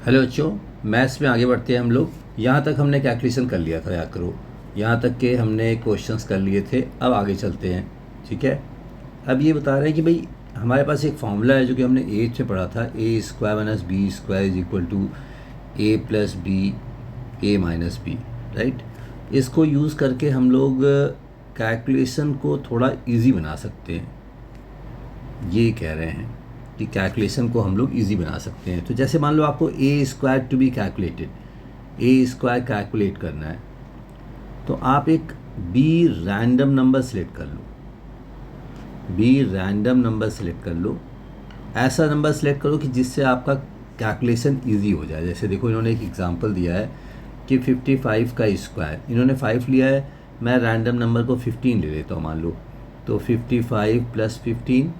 Hello बच्चों, maths में आगे बढ़ते हैं हम लोग। यहाँ तक हमने कैलकुलेशन कर लिया था, याद करो। यहाँ तक के हमने क्वेश्चंस कर लिए थे। अब आगे चलते हैं, ठीक है। अब ये बता रहे हैं कि भाई हमारे पास एक फार्मूला है जो कि हमने एथ में पढ़ा था, a square minus b square is equal to a plus b a minus b, right. इसको यूज़ करके हम लोग कैलकुलेशन को थोड़ा इजी बना सकते हैं। ये कह रहे हैं कि कैलकुलेशन को हम लोग इजी बना सकते हैं। तो जैसे मान लो आपको a square to b calculated, a square calculate करना है, तो आप एक बी रैंडम नंबर सेलेक्ट कर लो। बी रैंडम नंबर सेलेक्ट कर लो। ऐसा नंबर सेलेक्ट करो कि जिससे आपका कैलकुलेशन इजी हो जाए। जैसे देखो, इन्होंने एक एग्जांपल दिया है कि 55 का स्क्वायर, इन्होंने 5 लिया है, मैं रैंडम नंबर को 15 ले लेता हूँ मान लो। तो 55 प्लस 15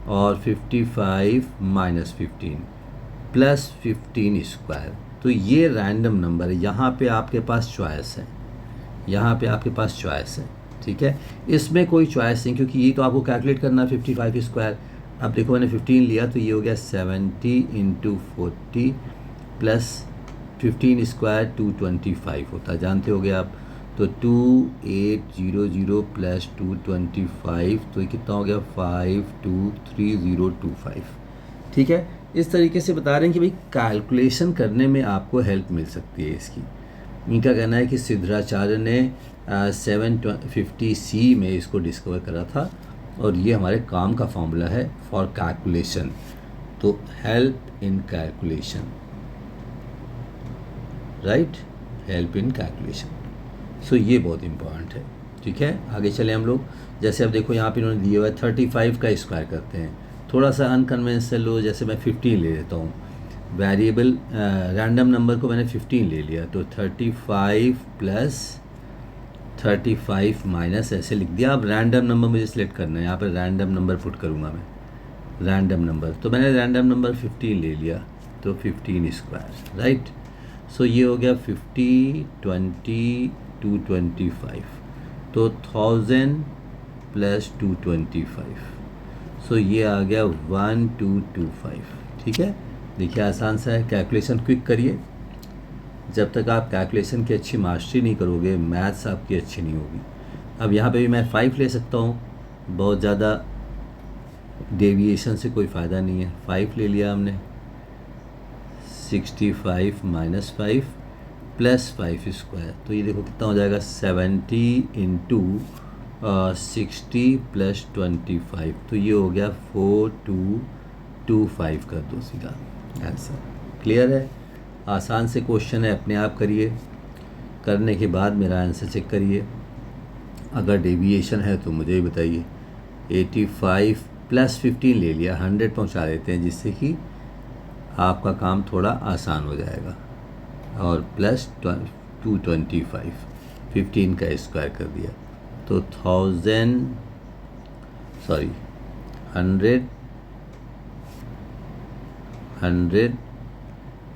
और 55 माइनस 15 प्लस 15 स्क्वायर। तो ये रैंडम नंबर है। यहाँ पे आपके पास चॉइस है, यहाँ पे आपके पास चॉइस है, ठीक है। इसमें कोई चॉइस नहीं, क्योंकि ये तो आपको कैलकुलेट करना है 55 स्क्वायर। अब देखो, मैंने 15 लिया तो ये हो गया 70 इंटू 40 प्लस 15 स्क्वायर 225 होता है, जानते हो गए आप। तो 2800 प्लस 225, तो ये कितना हो गया 523025, ठीक है। इस तरीके से बता रहे हैं कि भाई कैलकुलेशन करने में आपको हेल्प मिल सकती है इसकी। इनका कहना है कि सिद्धराचार्य ने 750 में इसको डिस्कवर करा था, और ये हमारे काम का फॉर्मूला है फॉर कैलकुलेशन। तो help in calculation, right, help in calculation. So ये बहुत इंपॉर्टेंट है, ठीक है। आगे चले हम लोग। जैसे अब देखो, यहाँ पे इन्होंने दिया हुआ है 35 का स्क्वायर करते हैं। थोड़ा सा अनकन्वेंशनल हो, जैसे मैं 15 ले लेता हूँ। वेरिएबल रैंडम नंबर को मैंने 15 ले लिया, तो 35 प्लस 35 माइनस ऐसे लिख दिया। अब रैंडम नंबर मुझे सिलेक्ट करना है, यहाँ पर रैंडम नंबर पुट करूँगा मैं, रैंडम नंबर। तो मैंने रैंडम नंबर 15 ले लिया, तो 15 स्क्वायर, राइट। सो ये हो गया 50 20 225, तो 1000 प्लस 225, सो ये आ गया 1225, ठीक है। देखिए आसान सा है, कैलकुलेशन क्विक करिए। जब तक आप कैलकुलेशन की अच्छी मास्टरी नहीं करोगे, मैथ्स आपकी अच्छी नहीं होगी। अब यहाँ पे भी मैं 5 ले सकता हूँ, बहुत ज़्यादा डेविएशन से कोई फ़ायदा नहीं है। 5 ले लिया हमने, 65 माइनस 5 प्लस 5 स्क्वायर, तो ये देखो कितना हो जाएगा 70 इंटू 60 प्लस 25, तो ये हो गया 4225 कर दो सीधा आंसर। क्लियर है, आसान से क्वेश्चन है, अपने आप करिए। करने के बाद मेरा आंसर चेक करिए। अगर डेविएशन है तो मुझे ही बताइए। 85 प्लस 15 ले लिया, 100 पहुंचा देते हैं, जिससे कि आपका काम थोड़ा आसान हो जाएगा। और प्लस 225, 15 का स्क्वायर कर दिया, तो 100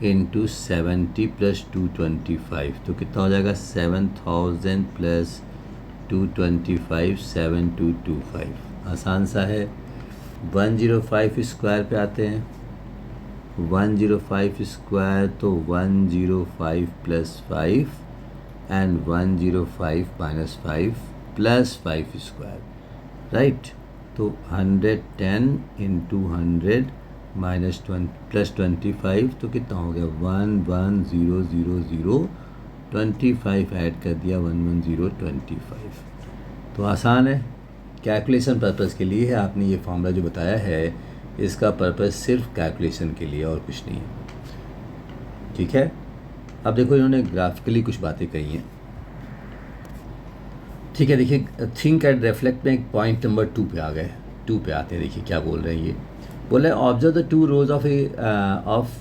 इंटू 70 प्लस 225, तो कितना हो जाएगा 7000 प्लस 225, 7225। आसान सा है। 105 स्क्वायर पे आते हैं। 105 स्क्वायर, तो 105 plus 5 and 105 minus 5 plus 5 square, right. तो 110 इंटू 100 माइनस 20 प्लस 25, तो कितना हो गया 11000, 25 ऐड कर दिया 11025। तो आसान है, कैलकुलेशन पर्पज़ के लिए है। आपने ये फॉर्मूला जो बताया है, इसका पर्पज़ सिर्फ कैलकुलेशन के लिए और कुछ नहीं है, ठीक है। अब देखो, इन्होंने ग्राफिकली कुछ बातें कही हैं, ठीक है। देखिए, थिंक एंड रिफ्लेक्ट में एक पॉइंट नंबर 2 पे आ गए। 2 पे आते हैं, देखिए क्या बोल रहे हैं। ये बोल रहे हैं, observe the 2 rows of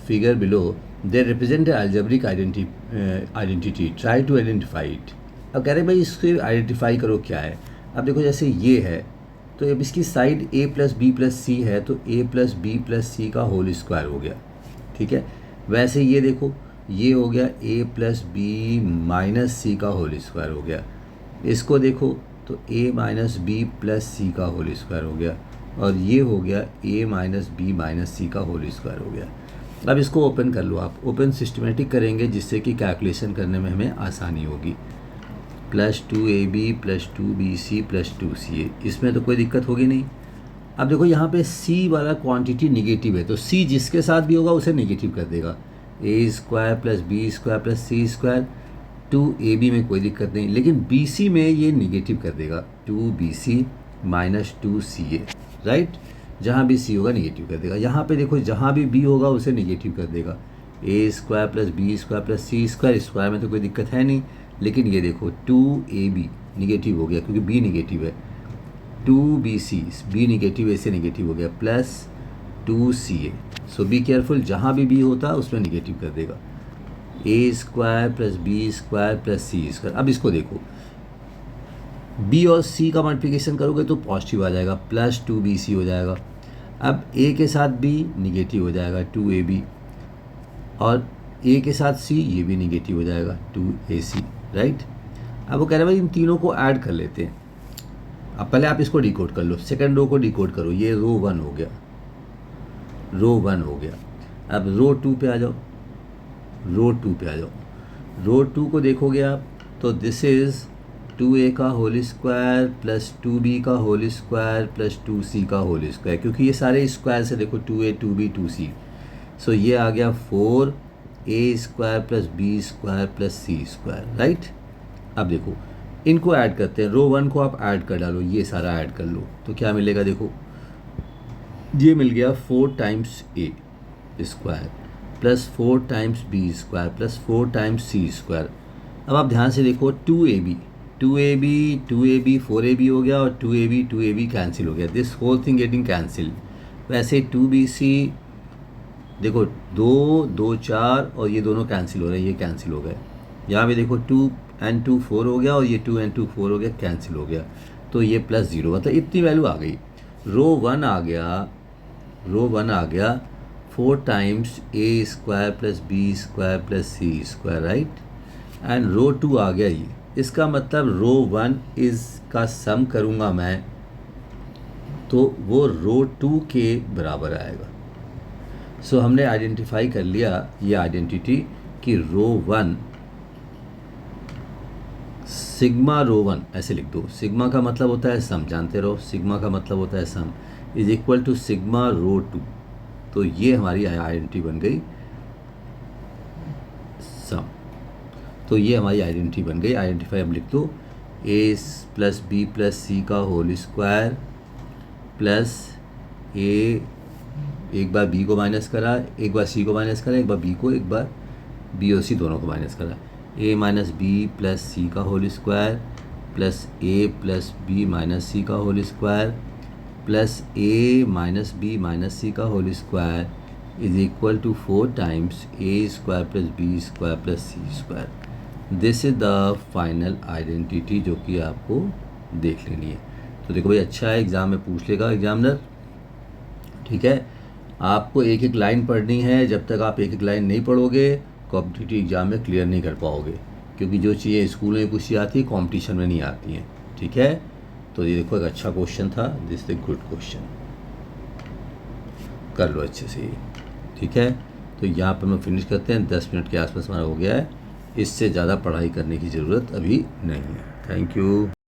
figure below, they represent algebraic identity, try to identify it. अब कह रहे हैं भाई इसको आइडेंटिफाई करो क्या है। अब देखो, जैसे ये है, तो अब इसकी side a plus b plus c है, तो a plus b plus c का होल स्क्वायर हो गया, ठीक है। वैसे ये देखो, ये हो गया a प्लस बी माइनस सी का होल स्क्वायर हो गया। इसको देखो, तो a minus B plus c का होल स्क्वायर हो गया, और ये हो गया a माइनस बी माइनस सी का होल स्क्वायर हो गया। अब इसको ओपन कर लो आप, ओपन सिस्टमेटिक करेंगे जिससे कि कैलकुलेशन करने में हमें आसानी होगी। +2ab + 2bc + 2ca, इसमें तो कोई दिक्कत होगी नहीं। अब देखो यहाँ पे c वाला क्वांटिटी निगेटिव है, तो c जिसके साथ भी होगा उसे निगेटिव कर देगा। a² + b² + c², 2ab में कोई दिक्कत नहीं, लेकिन bc में ये निगेटिव कर देगा, 2bc - 2ca, राइट। जहाँ भी c होगा निगेटिव कर देगा। यहाँ पे देखो जहाँ भी b होगा उसे निगेटिव कर देगा, a² + b² + c², स्क्वायर में तो कोई दिक्कत है नहीं, लेकिन ये देखो 2ab निगेटिव हो गया क्योंकि b निगेटिव है, 2bc b निगेटिव ऐसे निगेटिव हो गया, +2ca। सो बी केयरफुल, जहाँ भी b होता है उसमें निगेटिव कर देगा, a² + b² + c²। अब इसको देखो, b और c का मल्टीप्लिकेशन करोगे तो पॉजिटिव आ जाएगा, +2bc हो जाएगा। अब a के साथ b निगेटिव हो जाएगा, 2ab, और a के साथ c ये भी निगेटिव हो जाएगा, 2ac, राइट। अब वो कह रहे हैं भाई इन तीनों को ऐड कर लेते हैं। अब पहले आप इसको डिकोड कर लो, सेकंड रो को डिकोड करो, ये रो 1 हो गया, रो 1 हो गया। अब रो 2 पे आ जाओ, रो 2 पे आ जाओ। रो 2 को देखोगे आप तो दिस इज़ 2a का होल स्क्वायर + 2b का होल स्क्वायर + 2c का होल स्क्वायर, क्योंकि ये सारे स्क्वायर से देखो 2a 2b 2c, सो ये आ गया 4a² + b² + c², राइट। अब देखो इनको ऐड करते हैं, रो 1 को आप ऐड कर डालो, ये सारा ऐड कर लो तो क्या मिलेगा, देखो ये मिल गया 4 times a² + 4 times b² + 4 times c²। अब आप ध्यान से देखो 2ab 4ab हो गया, और 2ab कैंसिल हो गया, this whole thing getting cancel. वैसे 2bc देखो 2 2 4 और ये दोनों कैंसिल हो रहे हैं, ये कैंसिल हो गए। यहाँ पे देखो 2 and 2 4 हो गया, और ये 2 and 2 4 हो गया, कैंसिल हो गया, तो ये +0, मतलब इतनी वैल्यू आ गई। रो 1 आ गया, रो 1 आ गया 4 times a² + b² + c², right. And row 2 आ गया ये, इसका मतलब रो 1 इस का सम करूँगा मैं तो वो रो 2 के बराबर आएगा। सो हमने आइडेंटिफाई कर लिया ये आइडेंटिटी कि रो 1 सिग्मा रो 1 ऐसे लिख दो, सिग्मा का मतलब होता है सम, जानते रहो सिग्मा का मतलब होता है सम, इज इक्वल टू सिग्मा रो 2। तो ये हमारी आइडेंटिटी बन गई सम, तो ये हमारी आइडेंटिटी बन गई। आइडेंटिफाई अब लिख दो, a + b + c का होल स्क्वायर प्लस a, एक बार b को माइनस करा, एक बार c को माइनस करा, एक बार b को, एक बार b और c दोनों को माइनस करा, a - b + c का whole square plus a + b - c का whole square plus a - b - c का whole square is equal to 4 times a² + b² + c²। This is the final identity जो कि आपको देख लेनी है। तो देखो भाई अच्छा है, एग्ज़ाम में पूछ लेगा एग्जामिनर, ठीक है। आपको एक एक लाइन पढ़नी है, जब तक आप एक एक लाइन नहीं पढ़ोगे कॉम्पिटिटिव एग्ज़ाम में क्लियर नहीं कर पाओगे, क्योंकि जो चीज़ें स्कूल में पूछी जाती है कॉम्पिटिशन में नहीं आती हैं, ठीक है। तो ये देखो एक अच्छा क्वेश्चन था, दिस इज गुड क्वेश्चन, कर लो अच्छे से, ठीक है। तो यहाँ पर हम फिनिश करते हैं, 10 मिनट के आसपास हमारा हो गया है, इससे ज़्यादा पढ़ाई करने की ज़रूरत अभी नहीं है। Thank you.